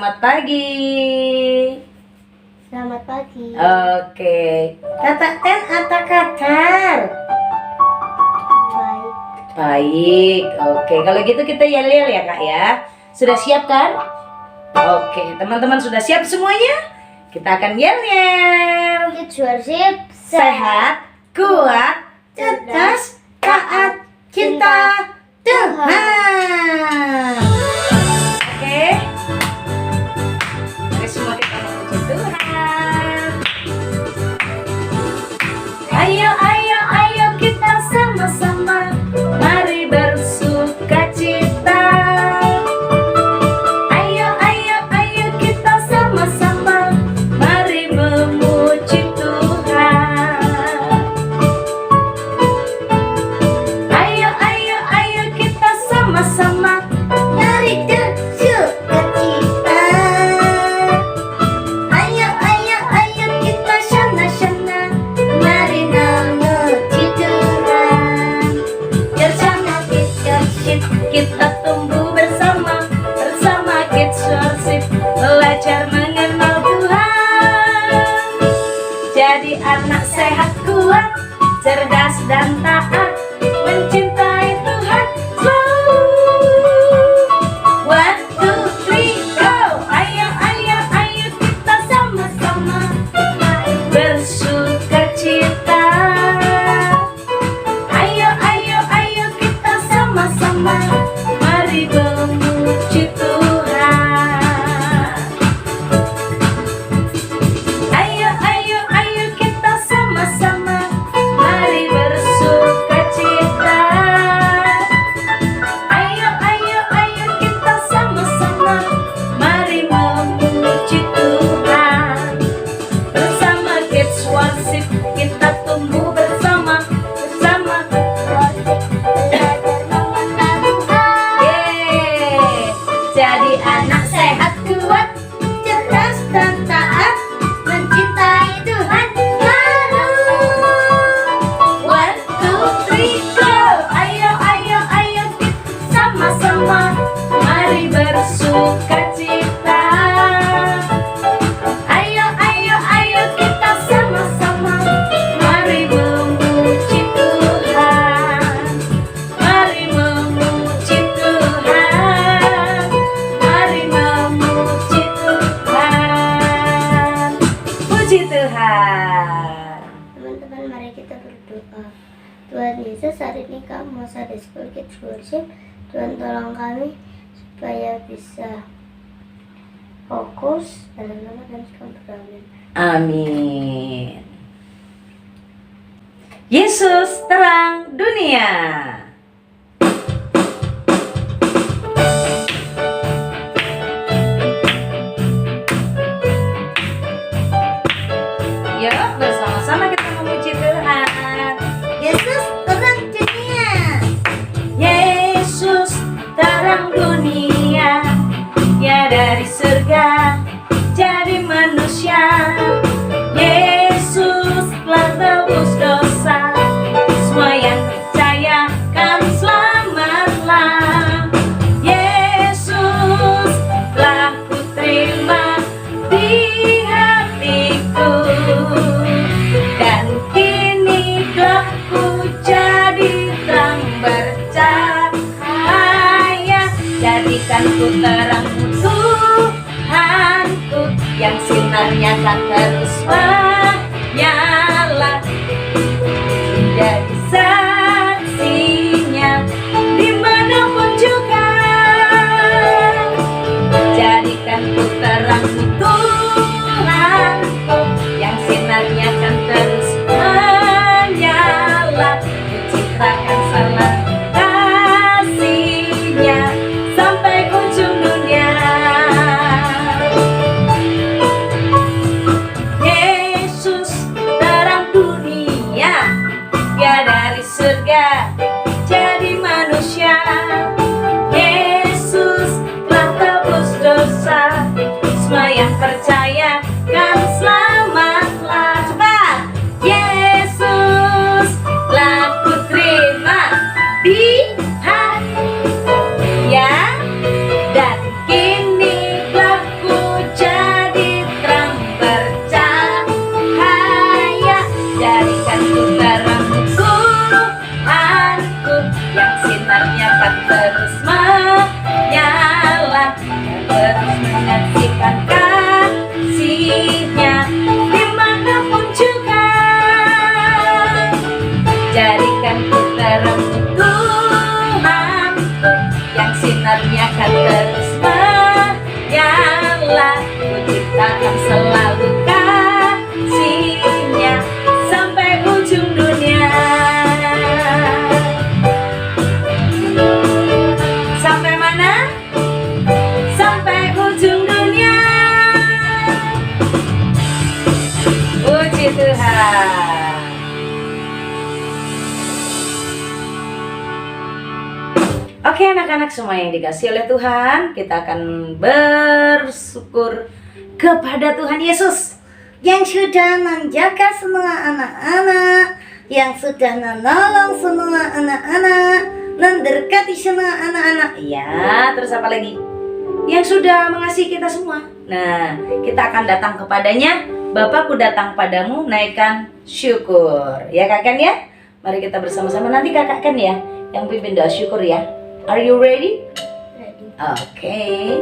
selamat pagi. Selamat pagi. Oke. Katakan kata katar. Baik. Baik. Oke, kalau gitu kita yel-yel ya Kak ya. Sudah siap kan? Oke, teman-teman sudah siap semuanya? Kita akan yel-yel. Kids Worship Sehat, kuat, cerdas, taat, cinta Tuhan. Oke. Mari semua kita memuji Tuhan. Ayo, ayo, ayo kita sama-sama, mari bersukacita. Ayo, ayo, ayo kita sama-sama, mari memuji Tuhan. Ayo, ayo, ayo kita sama-sama, mari bersukacita. Ayo, ayo, ayo kita syana-syana, mari memuji Tuhan. Bersama Kids Worship kita tumbuh bersama, bersama Kids Worship belajar mengenal Tuhan. Jadi anak sehat, kuat, cerdas dan taat, mencintai Tuhan selalu. 1, 2, 3, go! Ayo, ayo, ayo kita sama-sama bersukacita. Ayo, ayo, ayo kita sama-sama, mari memuji Tuhan. Ayo, ayo, ayo kita sama-sama, mari bersukacita. Ayo, ayo, ayo kita sama-sama, mari memuji Tuhan. Bersama Kids Worship kita tumbuh bersama, bersama belajar mengenal Tuhan. Yeay. Jadi anak sehat, kuat, cerdas dan taat, mencintai Tuhan selalu. 1, 2, 3, go! Ayo, ayo, ayo kita sama-sama, mari bersukacita. Ayo, ayo, ayo kita sama-sama, mari memuji Tuhan. Mari memuji Tuhan. Mari memuji Tuhan. Puji Tuhan. Teman-teman, mari kita berdoa. Tuhan Yesus, hari ini kami masa di School Kids Worship. Tuhan tolong kami supaya bisa fokus dalam nama dan Amin. Amin. Yesus terang dunia. Yuk bersama-sama kita memuji Tuhan. Yesus terang dunia. Yesus terang dunia. Ya dari surga jadi manusia. Yesus telah tebus dosa. Semua yang percaya kan selamatlah. Yesus telah kuterima di hatiku, dan kini gelapku jadi terang bercahaya. Jadikanku terangmu Tuhanku, yang sinarnya kan terus menyala. Jadi saksinya dimanapun juga. Jadikanku terangmu Tuhanku, yang sinarnya kan terus menyala. Kucitrakan salah kasihnya sampai ujung dunia. Yesus terang dunia, ya dari surga jadi manusia. Yesus telah tebus dosa. Semua yang percaya Oke anak-anak semua yang dikasih oleh Tuhan, kita akan bersyukur kepada Tuhan Yesus yang sudah menjaga semua anak-anak, yang sudah menolong semua anak-anak, memberkati semua anak-anak. Ya, terus apa lagi? Yang sudah mengasihi kita semua. Nah, kita akan datang kepadanya. Bapakku datang padamu, naikkan syukur. Ya kakak ya? Mari kita bersama-sama, nanti kakak kan ya yang pimpin doa syukur ya. Are you ready? Ready. Okay.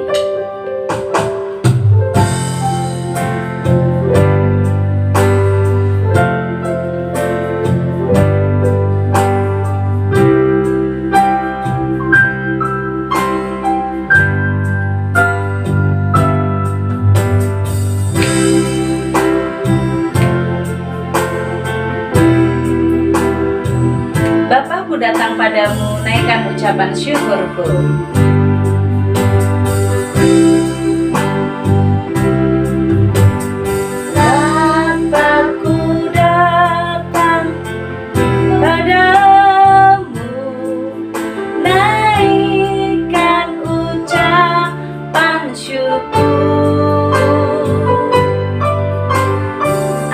Bapakku datang padamu, naikkan ucapan syukurku. Bapakku datang padamu, naikkan ucapan syukur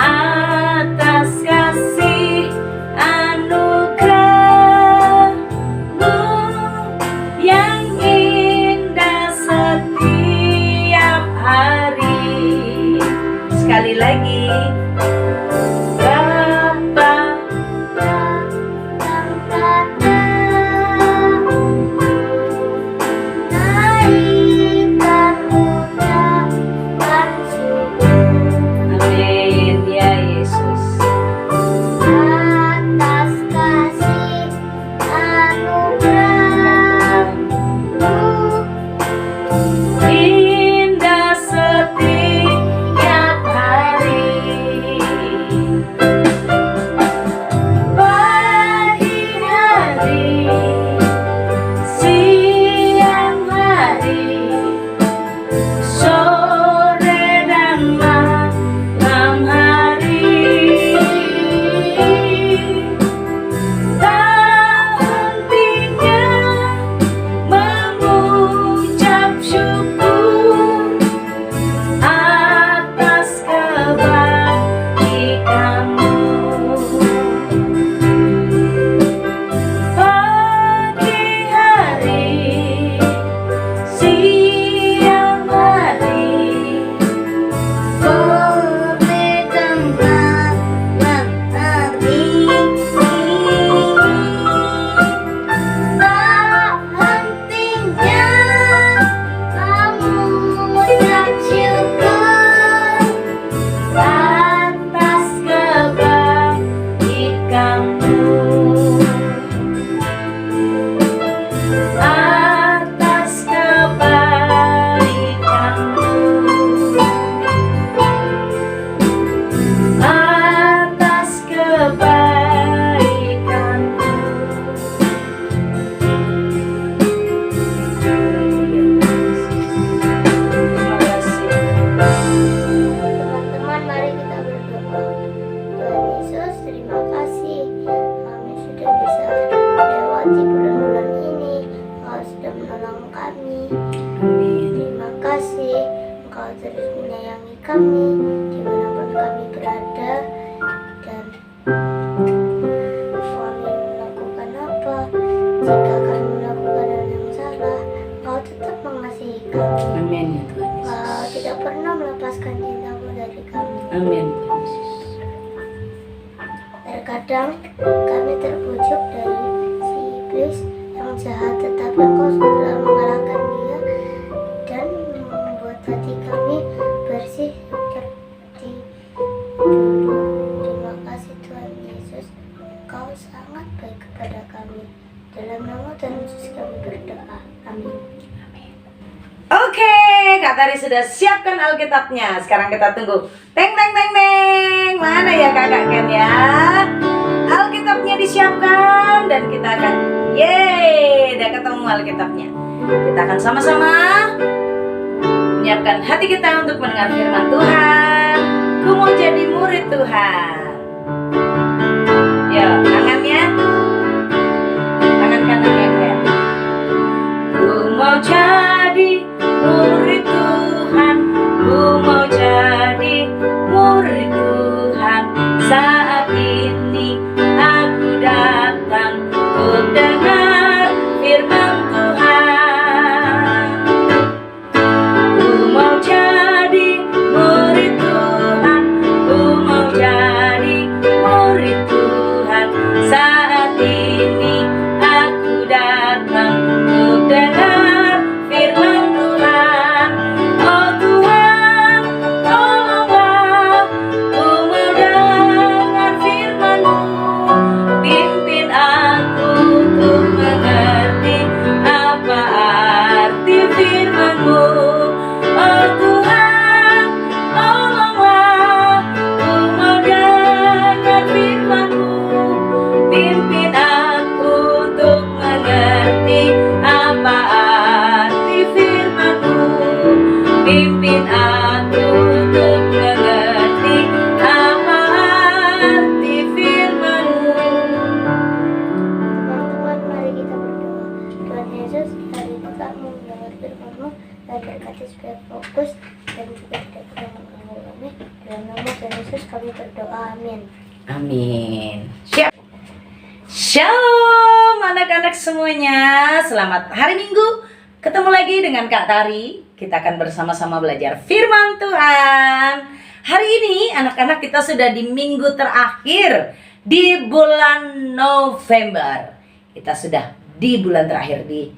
atas kasih anugerah-Mu yang indah setiap hari. Sekali lagi, Bapa Datang padamu, naikkan ucapan syukur amin ya Yesus. atas kasih anugerah-Mu Indah setiap hari. Pagi hari, siang hari, sore dan malam hari. Tak hentinya mengucap syukur atas kebaikan-Mu. Pagi hari, siang hari, sore dan malam hari. Tak hentinya mengucap syukur atas kebaikan-Mu. Atas kebaikan-Mu. Atas kebaikan-Mu. Terima kasih. Teman-teman, mari kita berdoa. Tuhan Yesus, terima kasih kami sudah bisa melewati bulan-bulan ini. Engkau sudah menolong kami. Amin. Terima kasih Engkau terus menyayangi kami dimanapun kami berada, dan kami melakukan apa, jika kami melakukan hal yang salah, Engkau tetap mengasihi kami. Amin ya Tuhan Yesus. Engkau tidak pernah melepaskan cinta-Mu dari kami. Amin Tuhan Yesus. Terkadang kami terbujuk dari si iblis yang jahat, tetapi Engkau telah mengalahkan dia dan membuat hati kami bersih seperti dulu. Terima kasih Tuhan Yesus, Engkau sangat baik kepada kami. Dalam nama Tuhan Yesus kami berdoa. Amin. Oke, Kak Tari sudah siapkan Alkitabnya. Sekarang kita tunggu. Teng teng teng teng. Mana ya Kakak Ken ya? Alkitabnya disiapkan dan kita akan udah ketemu Alkitabnya. Kita akan sama-sama menyiapkan hati kita untuk mendengar firman Tuhan. Ku mau jadi murid Tuhan. Ku mau jadi murid Tuhan. Saat ini aku datang untuk dengar firman Tuhan. Ku mau jadi murid Tuhan. Ku mau jadi murid Tuhan. Saat ini aku datang untuk dengar firman Tuhan. Oh Tuhan, tolonglah, ku mau dengar firman-Mu. Pimpin aku untuk mengerti apa arti firman-Mu. Oh Tuhan, tolonglah, ku mau dengar firman-Mu. Pimpin aku untuk mengerti apa arti firman-Mu. Pimpin aku untuk mengerti apa arti firman-Mu. Teman-teman, mari kita berdoa. Tuhan Yesus, hari ini kami mendengar firman-Mu dan berkati supaya fokus dan juga tidak pernah mengganggu kami. Dalam nama Tuhan Yesus kami berdoa, amin. Amin. Siap. Shalom anak-anak semuanya. Selamat hari Minggu. Ketemu lagi dengan Kak Tari. Kita akan bersama-sama belajar firman Tuhan. Hari ini anak-anak kita sudah di minggu terakhir di bulan November. Kita sudah di bulan terakhir di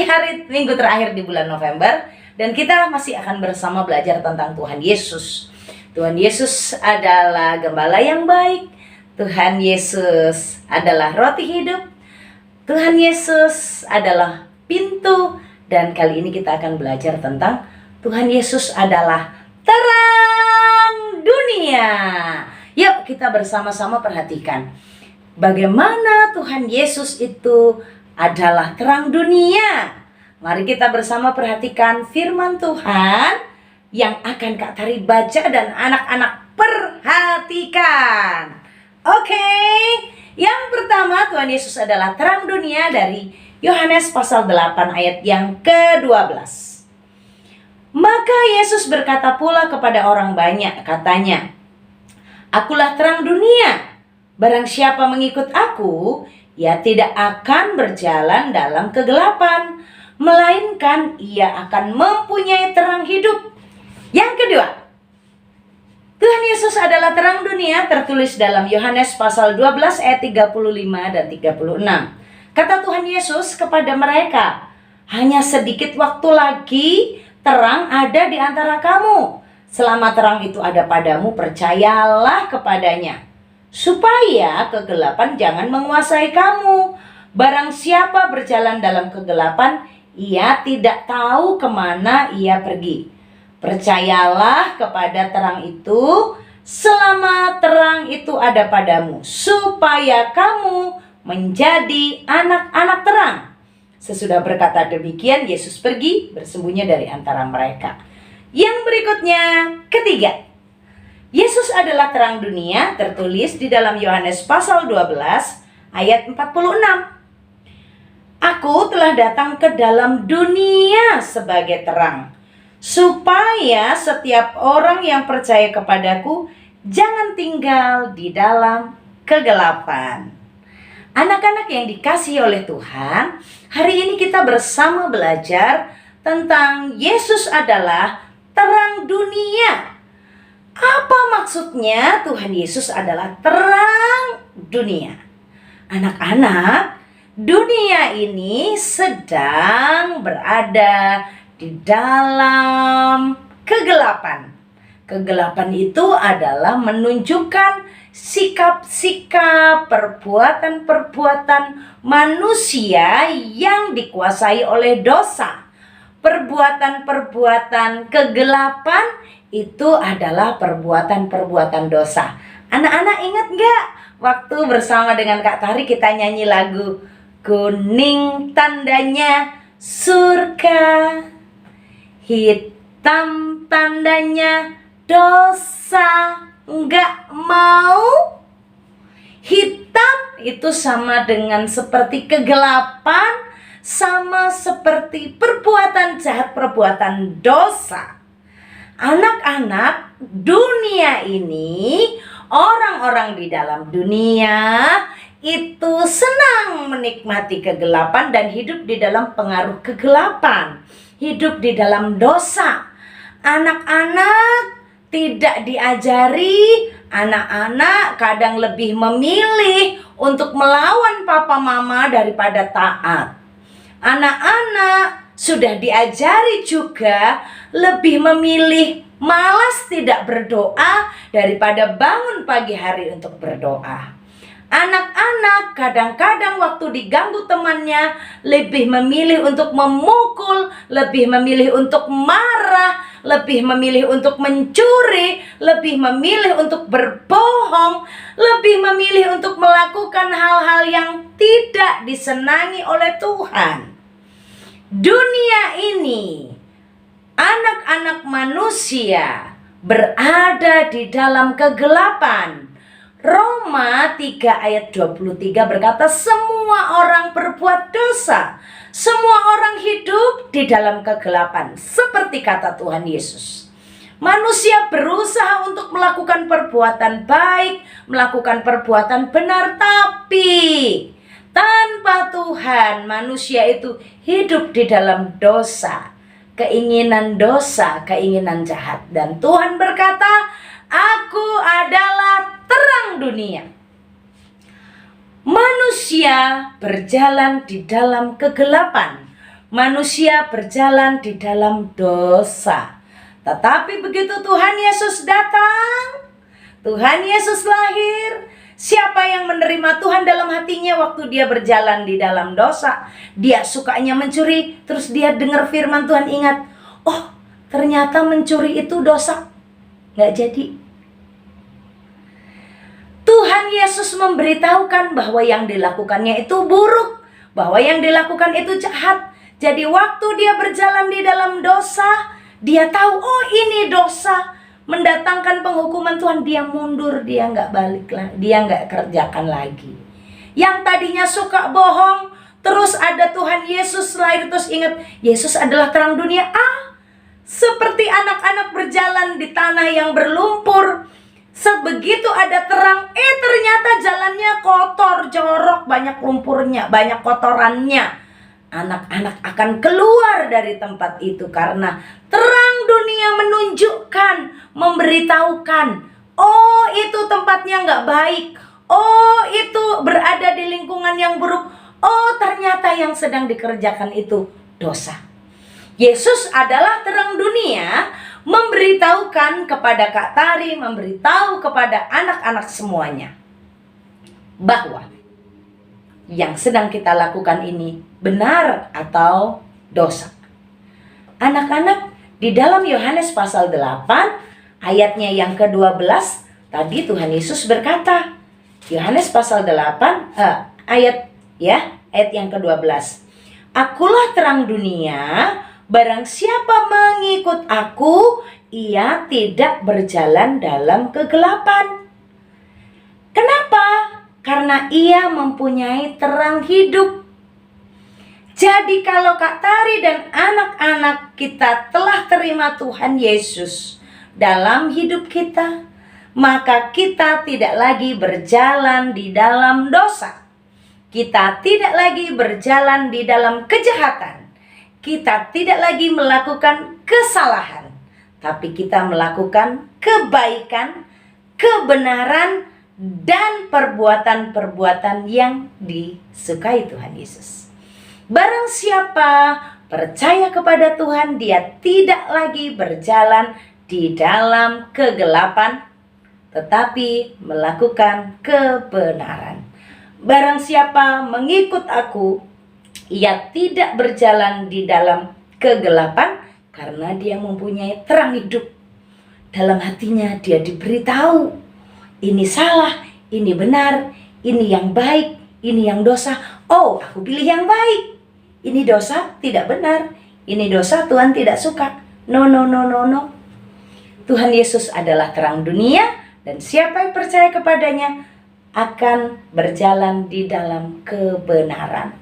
hari minggu terakhir di bulan November, dan kita masih akan bersama belajar tentang Tuhan Yesus. Tuhan Yesus adalah gembala yang baik. Tuhan Yesus adalah roti hidup. Tuhan Yesus adalah pintu. Dan kali ini kita akan belajar tentang Tuhan Yesus adalah terang dunia. Yuk kita bersama-sama perhatikan bagaimana Tuhan Yesus itu adalah terang dunia. Mari kita bersama perhatikan firman Tuhan yang akan Kak Tari baca dan anak-anak perhatikan. Oke, yang pertama Tuhan Yesus adalah terang dunia dari Yohanes pasal 8 ayat yang ke-12. Maka Yesus berkata pula kepada orang banyak, katanya, Akulah terang dunia. Barang siapa mengikut aku, ia tidak akan berjalan dalam kegelapan, melainkan ia akan mempunyai terang hidup. Yang kedua, Tuhan Yesus adalah terang dunia tertulis dalam Yohanes pasal 12 ayat 35 dan 36. Kata Tuhan Yesus kepada mereka, hanya sedikit waktu lagi terang ada di antara kamu. Selama terang itu ada padamu, percayalah kepadanya, supaya kegelapan jangan menguasai kamu. Barang siapa berjalan dalam kegelapan, ia tidak tahu kemana ia pergi. Percayalah kepada terang itu, selama terang itu ada padamu, supaya kamu menjadi anak-anak terang. Sesudah berkata demikian, Yesus pergi bersembunyi dari antara mereka. Yang berikutnya, ketiga, Yesus adalah terang dunia tertulis di dalam Yohanes pasal 12 ayat 46. Aku telah datang ke dalam dunia sebagai terang, supaya setiap orang yang percaya kepadaku jangan tinggal di dalam kegelapan. Anak-anak yang dikasihi oleh Tuhan, hari ini kita bersama belajar tentang Yesus adalah terang dunia. Apa maksudnya Tuhan Yesus adalah terang dunia? Anak-anak, dunia ini sedang berada di dalam kegelapan. Kegelapan itu adalah menunjukkan sikap-sikap, perbuatan-perbuatan manusia yang dikuasai oleh dosa. Perbuatan-perbuatan kegelapan itu adalah perbuatan-perbuatan dosa. Anak-anak ingat gak? Waktu bersama dengan Kak Tari kita nyanyi lagu kuning tandanya surga, hitam tandanya dosa. Nggak mau. Hitam itu sama dengan seperti kegelapan, sama seperti perbuatan jahat, perbuatan dosa. Anak-anak, dunia ini, orang-orang di dalam dunia itu senang menikmati kegelapan dan hidup di dalam pengaruh kegelapan, hidup di dalam dosa. Anak-anak tidak diajari, anak-anak kadang lebih memilih untuk melawan papa mama daripada taat. Anak-anak sudah diajari juga lebih memilih malas tidak berdoa daripada bangun pagi hari untuk berdoa. Anak-anak kadang-kadang waktu diganggu temannya lebih memilih untuk memukul, lebih memilih untuk marah, lebih memilih untuk mencuri, lebih memilih untuk berbohong, lebih memilih untuk melakukan hal-hal yang tidak disenangi oleh Tuhan. Dunia ini, anak-anak manusia berada di dalam kegelapan. Roma 3 ayat 23 berkata, semua orang berbuat dosa, semua orang hidup di dalam kegelapan, seperti kata Tuhan Yesus. Manusia berusaha untuk melakukan perbuatan baik, melakukan perbuatan benar, tapi tanpa Tuhan manusia itu hidup di dalam dosa, keinginan jahat. Dan Tuhan berkata, aku adalah terang dunia. Manusia berjalan di dalam kegelapan. Manusia berjalan di dalam dosa. Tetapi begitu Tuhan Yesus datang, Tuhan Yesus lahir, siapa yang menerima Tuhan dalam hatinya waktu dia berjalan di dalam dosa, dia sukanya mencuri, terus dia dengar firman Tuhan, ingat, oh ternyata mencuri itu dosa, nggak jadi. Tuhan Yesus memberitahukan bahwa yang dilakukannya itu buruk, bahwa yang dilakukan itu jahat. Jadi waktu dia berjalan di dalam dosa, dia tahu, oh ini dosa, mendatangkan penghukuman Tuhan, dia mundur, dia nggak balik lagi, dia nggak kerjakan lagi. Yang tadinya suka bohong, terus ada Tuhan Yesus lahir, terus ingat, Yesus adalah terang dunia. Seperti anak-anak berjalan di tanah yang berlumpur, sebegitu ada terang, ternyata jalannya kotor, jorok, banyak lumpurnya, banyak kotorannya. Anak-anak akan keluar dari tempat itu karena terang dunia menunjukkan, memberitahukan, oh itu tempatnya nggak baik, oh itu berada di lingkungan yang buruk, oh ternyata yang sedang dikerjakan itu dosa. Yesus adalah terang dunia, memberitahukan kepada Kak Tari, memberitahu kepada anak-anak semuanya bahwa yang sedang kita lakukan ini benar atau dosa. Anak-anak, di dalam Yohanes pasal 8 ayatnya yang ke-12 tadi Tuhan Yesus berkata, Yohanes pasal 8 ayat yang ke-12, akulah terang dunia, barang siapa mengikut aku, ia tidak berjalan dalam kegelapan. Kenapa? Karena ia mempunyai terang hidup. Jadi kalau Kak Tari dan anak-anak kita telah terima Tuhan Yesus dalam hidup kita, maka kita tidak lagi berjalan di dalam dosa. Kita tidak lagi berjalan di dalam kejahatan. Kita tidak lagi melakukan kesalahan, tapi kita melakukan kebaikan, kebenaran, dan perbuatan-perbuatan yang disukai Tuhan Yesus. Barang siapa percaya kepada Tuhan, dia tidak lagi berjalan di dalam kegelapan, tetapi melakukan kebenaran. Barang siapa mengikut aku, ia tidak berjalan di dalam kegelapan, karena dia mempunyai terang hidup. Dalam hatinya dia diberitahu, ini salah, ini benar, ini yang baik, ini yang dosa. Oh, aku pilih yang baik. Ini dosa, tidak benar. Ini dosa, Tuhan tidak suka. No. Tuhan Yesus adalah terang dunia, dan siapa yang percaya kepadanya akan berjalan di dalam kebenaran.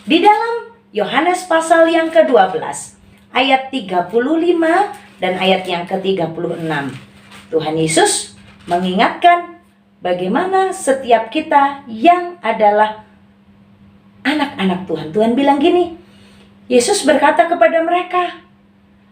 Di dalam Yohanes pasal yang ke-12 ayat 35 dan ayat yang ke-36. Tuhan Yesus mengingatkan bagaimana setiap kita yang adalah anak-anak Tuhan. Tuhan bilang gini, Yesus berkata kepada mereka,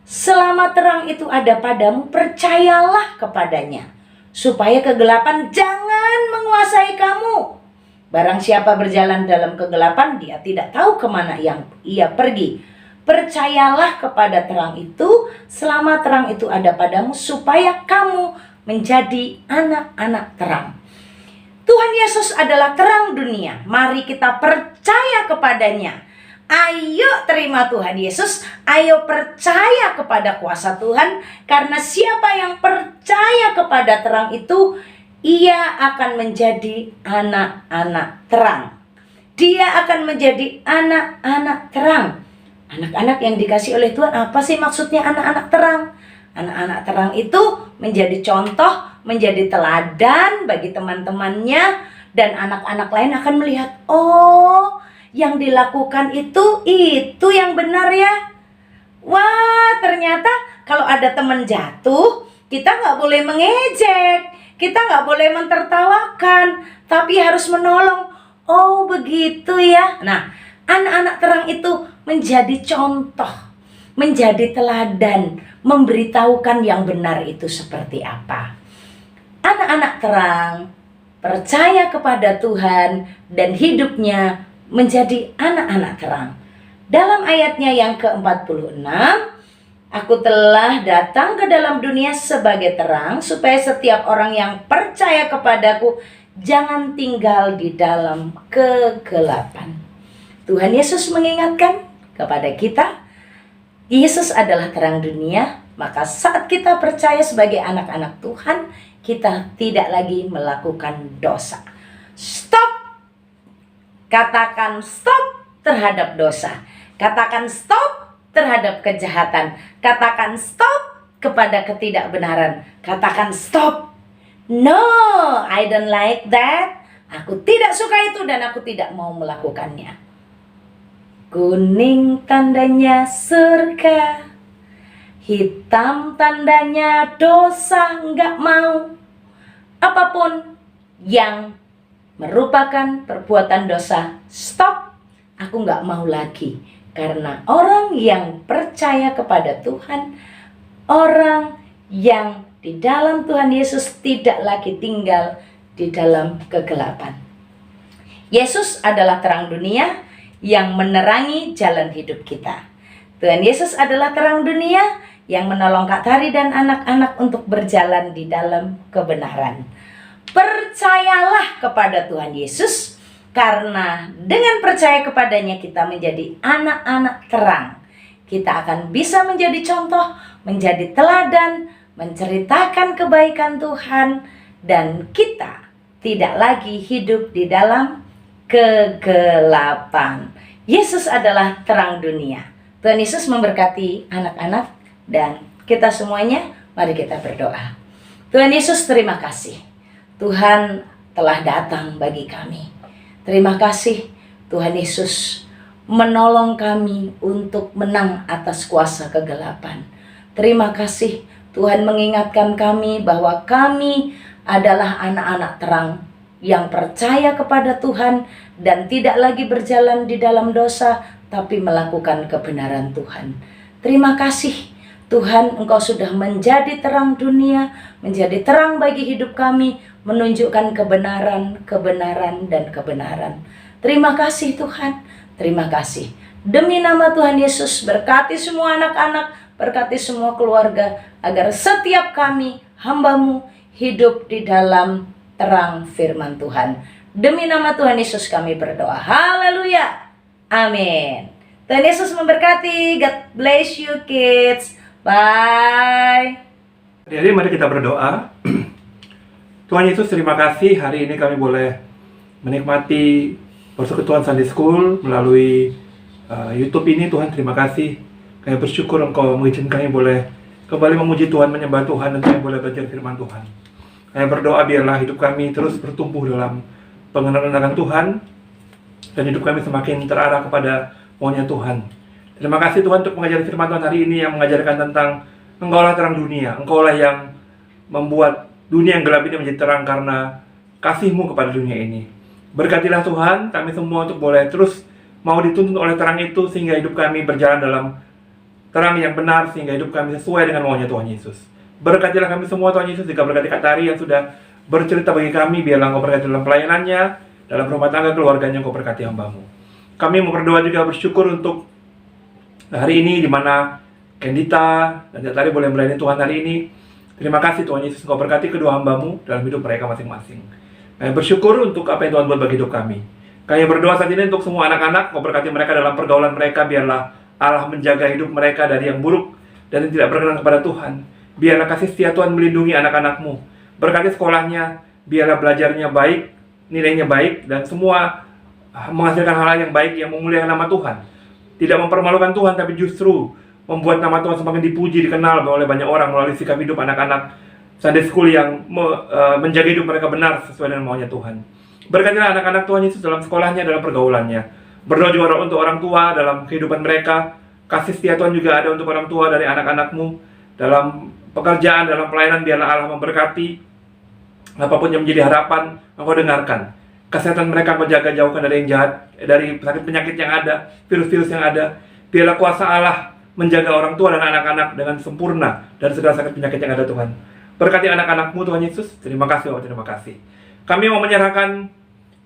selama terang itu ada padamu, percayalah kepadanya, supaya kegelapan jangan menguasai kamu. Barang siapa berjalan dalam kegelapan, dia tidak tahu kemana yang ia pergi. Percayalah kepada terang itu, selama terang itu ada padamu, supaya kamu menjadi anak-anak terang. Tuhan Yesus adalah terang dunia. Mari kita percaya kepadanya. Ayo terima Tuhan Yesus. Ayo percaya kepada kuasa Tuhan. Karena siapa yang percaya kepada terang itu, ia akan menjadi anak-anak terang. Dia akan menjadi anak-anak terang. Anak-anak yang dikasih oleh Tuhan, apa sih maksudnya anak-anak terang? Anak-anak terang itu menjadi contoh, menjadi teladan bagi teman-temannya, dan anak-anak lain akan melihat, oh, yang dilakukan itu yang benar ya. Wah, ternyata kalau ada teman jatuh, kita nggak boleh mengejek, kita nggak boleh mentertawakan, tapi harus menolong. Oh, begitu ya. Nah, anak-anak terang itu menjadi contoh, menjadi teladan, memberitahukan yang benar itu seperti apa. Anak-anak terang percaya kepada Tuhan dan hidupnya menjadi anak-anak terang. Dalam ayatnya yang ke-46, aku telah datang ke dalam dunia sebagai terang, supaya setiap orang yang percaya kepadaku jangan tinggal di dalam kegelapan. Tuhan Yesus mengingatkan kepada kita, Yesus adalah terang dunia. Maka saat kita percaya sebagai anak-anak Tuhan, kita tidak lagi melakukan dosa. Stop. Katakan stop terhadap dosa. Katakan stop terhadap kejahatan. Katakan stop kepada ketidakbenaran. Katakan stop. No, I don't like that. Aku tidak suka itu dan aku tidak mau melakukannya. Kuning tandanya surga, hitam tandanya dosa, nggak mau. Apapun yang merupakan perbuatan dosa, stop. Aku nggak mau lagi. Karena orang yang percaya kepada Tuhan, orang yang di dalam Tuhan Yesus tidak lagi tinggal di dalam kegelapan. Yesus adalah terang dunia yang menerangi jalan hidup kita. Tuhan Yesus adalah terang dunia yang menolong Kak Tari dan anak-anak untuk berjalan di dalam kebenaran. Percayalah kepada Tuhan Yesus, karena dengan percaya kepadanya kita menjadi anak-anak terang. Kita akan bisa menjadi contoh, menjadi teladan, menceritakan kebaikan Tuhan, dan kita tidak lagi hidup di dalam kegelapan. Yesus adalah terang dunia. Tuhan Yesus memberkati anak-anak dan kita semuanya. Mari kita berdoa. Tuhan Yesus, terima kasih. Tuhan telah datang bagi kami. Terima kasih Tuhan Yesus menolong kami untuk menang atas kuasa kegelapan. Terima kasih Tuhan mengingatkan kami bahwa kami adalah anak-anak terang yang percaya kepada Tuhan dan tidak lagi berjalan di dalam dosa, tapi melakukan kebenaran Tuhan. Terima kasih Tuhan, Engkau sudah menjadi terang dunia, menjadi terang bagi hidup kami, menunjukkan kebenaran, kebenaran, dan kebenaran. Terima kasih Tuhan, terima kasih. Demi nama Tuhan Yesus, berkati semua anak-anak, berkati semua keluarga, agar setiap kami, hamba-Mu, hidup di dalam terang firman Tuhan. Demi nama Tuhan Yesus kami berdoa. Haleluya. Amin. Tuhan Yesus memberkati. God bless you kids. Bye. Jadi mari kita berdoa. Tuhan Yesus, terima kasih hari ini kami boleh menikmati persekutuan Sunday School melalui YouTube ini. Tuhan, terima kasih. Kami bersyukur Engkau mengizinkan kami boleh kembali memuji Tuhan, menyembah Tuhan, dan kami boleh belajar firman Tuhan. Kami berdoa biarlah hidup kami terus bertumbuh dalam pengenalan akan Tuhan, dan hidup kami semakin terarah kepada maunya Tuhan. Terima kasih Tuhan untuk mengajar firman Tuhan hari ini yang mengajarkan tentang Engkaulah terang dunia, Engkaulah yang membuat dunia yang gelap ini menjadi terang karena kasih-Mu kepada dunia ini. Berkatilah Tuhan, kami semua untuk boleh terus mau dituntun oleh terang itu, sehingga hidup kami berjalan dalam terang yang benar, sehingga hidup kami sesuai dengan maunya Tuhan Yesus. Berkatilah kami semua Tuhan Yesus, jika berkati Kak Tari yang sudah bercerita bagi kami, biarlah Engkau berkati dalam pelayanannya, dalam rumah tangga keluarganya, Engkau berkati hamba-Mu. Kami mau berdoa juga bersyukur untuk hari ini, di mana Kendita dan Kak Tari boleh melayani Tuhan hari ini. Terima kasih Tuhan Yesus, Engkau berkati kedua hamba-Mu dalam hidup mereka masing-masing. Kami bersyukur untuk apa yang Tuhan buat bagi hidup kami. Kami berdoa saat ini untuk semua anak-anak, Engkau berkati mereka dalam pergaulan mereka, biarlah Allah menjaga hidup mereka dari yang buruk dan yang tidak berkenan kepada Tuhan. Biarlah kasih setia Tuhan melindungi anak-anak-Mu. Berkati sekolahnya, biarlah belajarnya baik, nilainya baik, dan semua menghasilkan hal yang baik yang memuliakan nama Tuhan. Tidak mempermalukan Tuhan, tapi justru membuat nama Tuhan semakin dipuji, dikenal oleh banyak orang melalui sikap hidup anak-anak Sunday School yang menjaga hidup mereka benar sesuai dengan maunya Tuhan. Berkatilah anak-anak Tuhan Yesus dalam sekolahnya, dalam pergaulannya. Berdoa juga untuk orang tua dalam kehidupan mereka. Kasih setia Tuhan juga ada untuk orang tua dari anak-anak-Mu. Dalam pekerjaan, dalam pelayanan, biarlah Allah memberkati. Apapun yang menjadi harapan, Engkau dengarkan. Kesehatan mereka Engkau jaga, jauhkan dari yang jahat, dari sakit penyakit yang ada, virus-virus yang ada. Biarlah kuasa Allah menjaga orang tua dan anak-anak dengan sempurna dari segala sakit penyakit yang ada Tuhan. Berkati anak-anak-Mu Tuhan Yesus. Terima kasih Bapak, terima kasih. Kami mau menyerahkan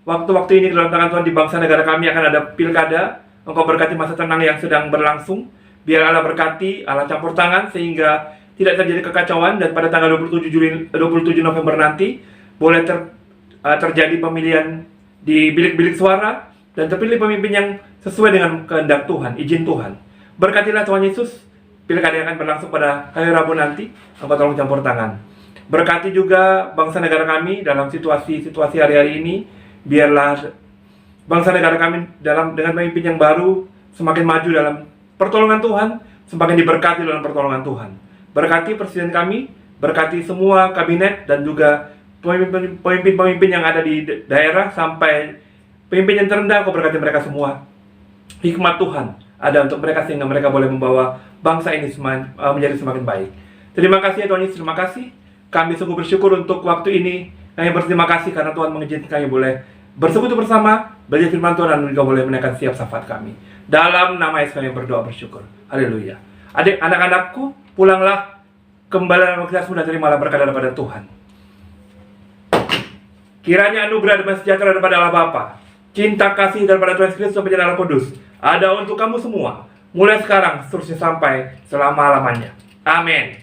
waktu-waktu ini ke dalam tangan Tuhan. Di bangsa negara kami akan ada pilkada. Engkau berkati masa tenang yang sedang berlangsung. Biar Allah berkati, Allah campur tangan sehingga tidak terjadi kekacauan, dan pada tanggal 27 November nanti boleh terjadi pemilihan di bilik-bilik suara dan terpilih pemimpin yang sesuai dengan kehendak Tuhan, izin Tuhan. Berkatilah Tuhan Yesus, pilkada yang akan berlangsung pada hari Rabu nanti. Engkau tolong campur tangan. Berkati juga bangsa negara kami dalam situasi hari-hari ini. Biarlah bangsa negara kami dengan pemimpin yang baru semakin maju dalam pertolongan Tuhan, semakin diberkati dalam pertolongan Tuhan. Berkati presiden kami, berkati semua kabinet, dan juga pemimpin-pemimpin yang ada di daerah sampai pemimpin yang terendah. Kau berkati mereka semua. Hikmat Tuhan ada untuk mereka sehingga mereka boleh membawa bangsa ini menjadi semakin baik. Terima kasih ya Tuhan Yesus, terima kasih. Kami sungguh bersyukur untuk waktu ini. Kami berterima kasih karena Tuhan mengizinkan kami boleh bersekutu bersama, belajar firman Tuhan, dan juga boleh menaikkan setiap syafaat kami. Dalam nama Yesus kami berdoa bersyukur. Haleluya. Adik, anak-anakku, pulanglah, kembalilah dalam kita sudah, terimalah berkat daripada Tuhan. Kiranya anugerah dan sejahtera daripada Allah Bapa, cinta kasih daripada Tuhan Kristus dan Allah Kudus ada untuk kamu semua, mulai sekarang seterusnya sampai selama-lamanya. Amin.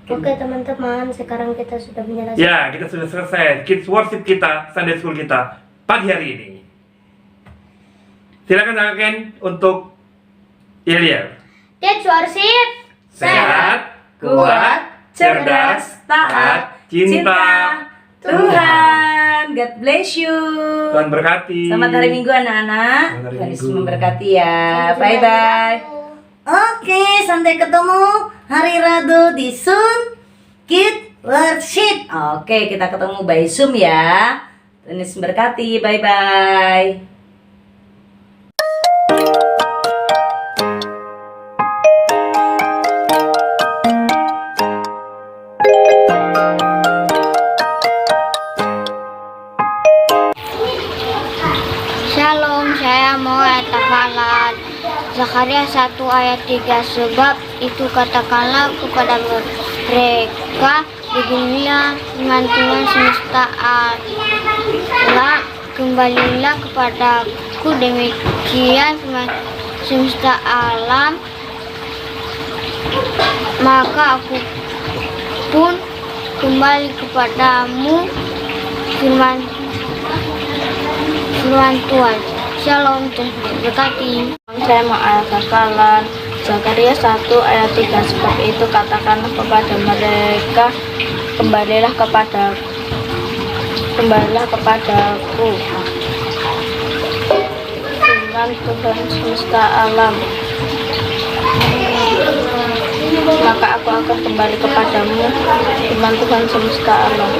Oke teman-teman, sekarang kita sudah menyelesaikan. Ya, kita sudah selesai Kids Worship kita, Sunday School kita pagi hari ini. Silakan tangan untuk Yeliel. Kids Worship. Sehat, kuat, cerdas, taat, cinta Tuhan. God bless you. Tuhan berkati. Selamat hari Minggu anak-anak. Selamat hari Tuhan Yesus Minggu. memberkati ya. Bye-bye. Oke, sampai ketemu hari Rabu di Zoom Kids Worship. Oke, kita ketemu by Zoom ya. Tuhan Yesus memberkati. Bye-bye. Shalom, saya mau ayat hafalan Zakaria 1 ayat 3. Sebab itu katakanlah kepada mereka di dunia firman Tuhan semesta alam, kembalilah kepadaku, demikian firman semesta alam, maka aku pun kembali kepadamu, firman Tuhan. Shalom, Tuhan berkati. Saya mau ayat hafalan Zakaria 1 ayat 3. Sebab itu katakanlah kepada mereka, kembalilah kepadaku, firman Tuhan semesta alam, maka aku akan kembali kepadamu, firman Tuhan semesta alam.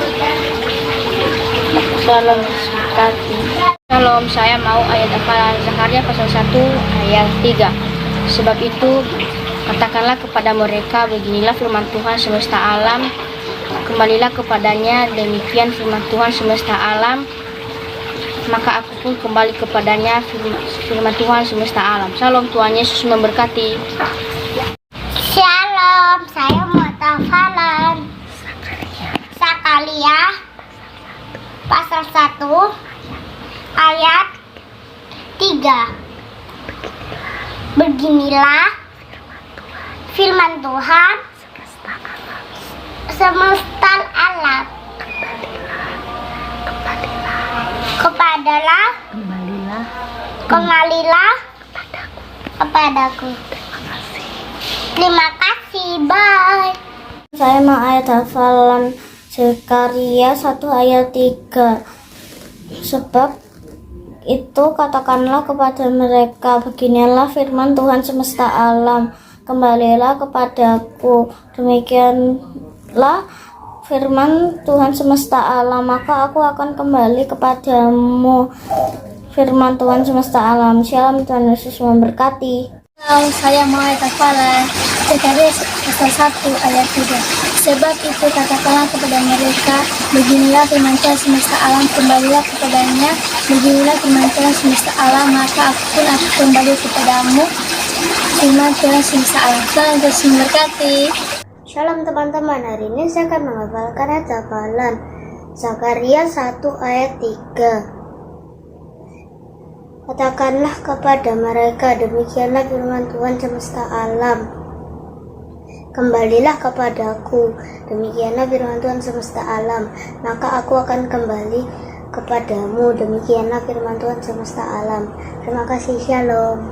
Shalom, berkati. Shalom, saya mau ayat hafalan Zakaria pasal 1 ayat 3. Sebab itu Katakanlah kepada mereka, beginilah firman Tuhan semesta alam, kembalilah kepadanya, demikian firman Tuhan semesta alam, maka aku pun kembali kepadanya, firman Tuhan semesta alam. Shalom, Tuhan Yesus memberkati. Shalom, saya mau hafalan Zakaria pasal 1 ayat 3. Beginilah firman Tuhan semesta alam. Kembalilah kepadaku. Terima kasih, bye. Saya mau ayat hafalan Zakaria 1 ayat 3. Sebab itu katakanlah kepada mereka, beginilah firman Tuhan semesta alam, kembalilah kepadaku, demikianlah firman Tuhan semesta alam, maka aku akan kembali kepadamu, firman Tuhan semesta alam. Shalom, Tuhan Yesus memberkati. Kalau saya mau ayat hafalan Zakaria pasal 1 ayat 3. Sebab itu katakanlah kepada mereka, beginilah firman Tuhan semesta alam, kembalilah kepadanya, beginilah firman Tuhan semesta alam, maka aku pun akan kembali kepadamu, firman Tuhan semesta alam. Tuhan Yesus memberkati. Shalom teman-teman, hari ini saya akan menghafalkan ayat hafalan Zakaria 1 ayat 3. Katakanlah kepada mereka, demikianlah firman Tuhan semesta alam, kembalilah kepadaku, demikianlah firman Tuhan semesta alam, maka aku akan kembali kepadamu, demikianlah firman Tuhan semesta alam. Terima kasih, shalom.